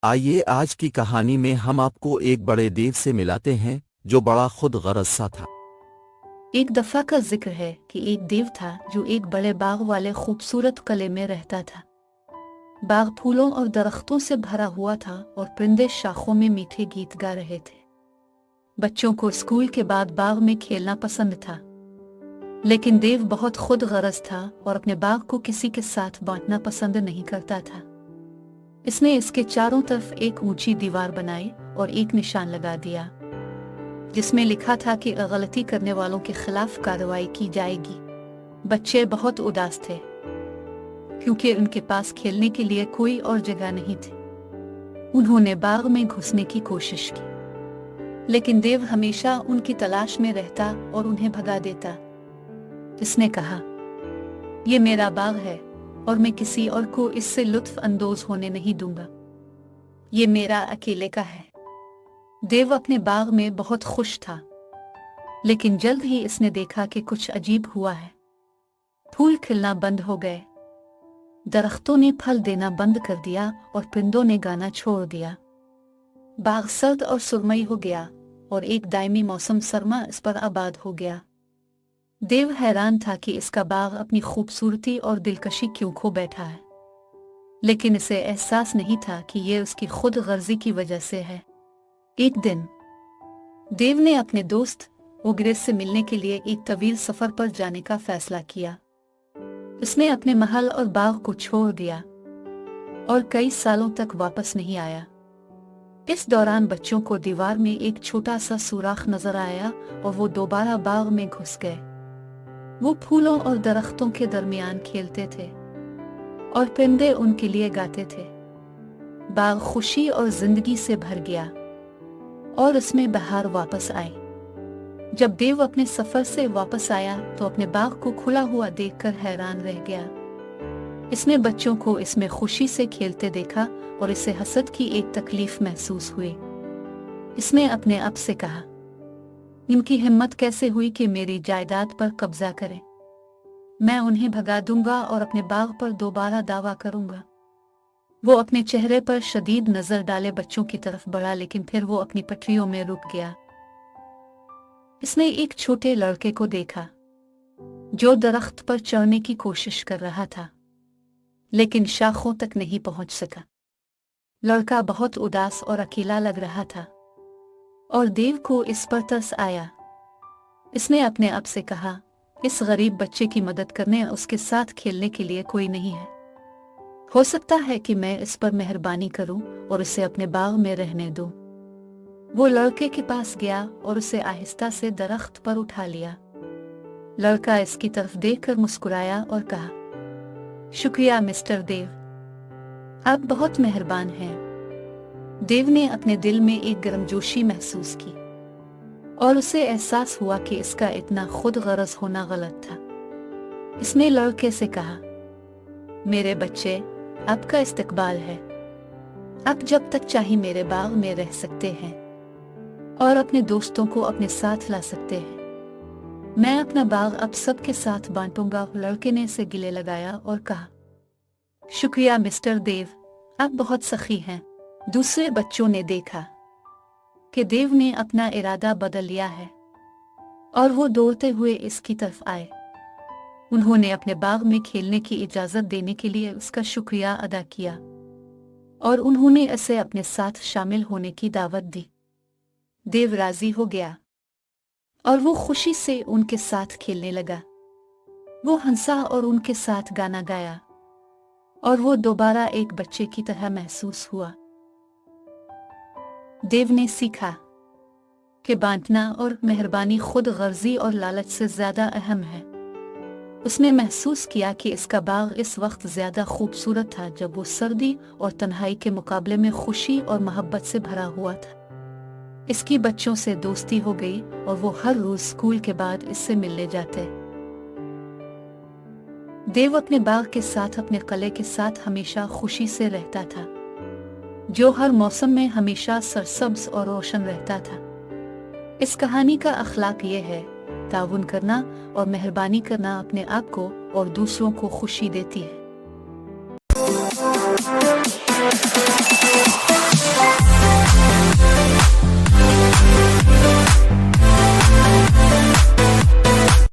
आइए आज की कहानी में हम आपको एक बड़े देव से मिलाते हैं जो बड़ा खुद गरज सा था। एक दफा का जिक्र है कि एक देव था जो एक बड़े बाग वाले खूबसूरत किले में रहता था। बाग फूलों और दरख्तों से भरा हुआ था और परिंदे शाखों में मीठे गीत गा रहे थे। बच्चों को स्कूल के बाद बाग में खेलना पसंद था, लेकिन देव बहुत खुद गरज था और अपने बाग को किसी के साथ बांटना पसंद नहीं करता था। इसने इसके चारों तरफ एक ऊंची दीवार बनाई और एक निशान लगा दिया जिसमें लिखा था कि गलती करने वालों के खिलाफ कार्रवाई की जाएगी। बच्चे बहुत उदास थे क्योंकि उनके पास खेलने के लिए कोई और जगह नहीं थी। उन्होंने बाग में घुसने की कोशिश की, लेकिन देव हमेशा उनकी तलाश में रहता और उन्हें भगा देता। इसने कहा, "ये मेरा बाग है और मैं किसी और को इससे लुत्फ अंदोज होने नहीं दूंगा। ये मेरा अकेले का है।" देव अपने बाग में बहुत खुश था, लेकिन जल्द ही इसने देखा कि कुछ अजीब हुआ है। फूल खिलना बंद हो गए, दरख्तों ने फल देना बंद कर दिया और परिंदों ने गाना छोड़ दिया। बाग सर्द और सुरमई हो गया और एक दायमी मौसम सरमा इस पर आबाद हो गया। देव हैरान था कि इसका बाग अपनी खूबसूरती और दिलकशी क्यों खो बैठा है, लेकिन इसे एहसास नहीं था कि यह उसकी खुद गर्जी की वजह से है। एक दिन देव ने अपने दोस्त ओग्रेस से मिलने के लिए एक तवील सफर पर जाने का फैसला किया। उसने अपने महल और बाग को छोड़ दिया और कई सालों तक वापस नहीं आया। इस दौरान बच्चों को दीवार में एक छोटा सा सुराख नजर आया और वो दोबारा बाग में घुस गए। वो फूलों और दरख्तों के दरमियान खेलते थे और परिंदे उनके लिए गाते थे। बाग खुशी और जिंदगी से भर गया और उसमें बहार वापस आई। जब देव अपने सफर से वापस आया तो अपने बाग को खुला हुआ देखकर हैरान रह गया। इसने बच्चों को इसमें खुशी से खेलते देखा और इसे हसद की एक तकलीफ महसूस हुई। इसने अपने आप से कहा, "इनकी हिम्मत कैसे हुई कि मेरी जायदाद पर कब्जा करें? मैं उन्हें भगा दूंगा और अपने बाग पर दोबारा दावा करूंगा।" वो अपने चेहरे पर शदीद नजर डाले बच्चों की तरफ बढ़ा, लेकिन फिर वो अपनी पटरियों में रुक गया। इसने एक छोटे लड़के को देखा जो दरख्त पर चढ़ने की कोशिश कर रहा था, लेकिन शाखों तक नहीं पहुंच सका। लड़का बहुत उदास और अकेला लग रहा था और देव को इस पर तरस आया। इसने अपने आप से कहा, "इस गरीब बच्चे की मदद करने और उसके साथ खेलने के लिए कोई नहीं है। हो सकता है कि मैं इस पर मेहरबानी करूं और इसे अपने बाग में रहने दूं।" वो लड़के के पास गया और उसे आहिस्ता से दरख्त पर उठा लिया। लड़का इसकी तरफ देखकर मुस्कुराया और कहा, "शुक्रिया मिस्टर देव, आप बहुत मेहरबान हैं।" देव ने अपने दिल में एक गर्मजोशी महसूस की और उसे एहसास हुआ कि इसका इतना खुद गरज होना गलत था। इसने लड़के से कहा, "मेरे बच्चे, आपका इस्तकबाल है। आप जब तक चाहे मेरे बाग में रह सकते हैं और अपने दोस्तों को अपने साथ ला सकते हैं। मैं अपना बाग अब सबके साथ बांटूंगा।" लड़के ने इसे गिले लगाया और कहा, "शुक्रिया मिस्टर देव, आप बहुत सखी हैं।" दूसरे बच्चों ने देखा कि देव ने अपना इरादा बदल लिया है और वो दौड़ते हुए इसकी तरफ आए। उन्होंने अपने बाग में खेलने की इजाजत देने के लिए उसका शुक्रिया अदा किया और उन्होंने इसे अपने साथ शामिल होने की दावत दी। देव राजी हो गया और वो खुशी से उनके साथ खेलने लगा। वो हंसा और उनके साथ गाना गाया और वो दोबारा एक बच्चे की तरह महसूस हुआ। देव ने सीखा कि बांटना और मेहरबानी खुद गर्जी और लालच से ज्यादा अहम है। उसने महसूस किया कि इसका बाग इस वक्त ज्यादा खूबसूरत था जब वो सर्दी और तन्हाई के मुकाबले में खुशी और मोहब्बत से भरा हुआ था। इसकी बच्चों से दोस्ती हो गई और वो हर रोज स्कूल के बाद इससे मिलने जाते। देव अपने बाग के साथ अपने किले के साथ हमेशा खुशी से रहता था, जो हर मौसम में हमेशा सरसब्ज और रोशन रहता था। इस कहानी का अखलाक ये है, ताउन करना और मेहरबानी करना अपने आप को और दूसरों को खुशी देती है।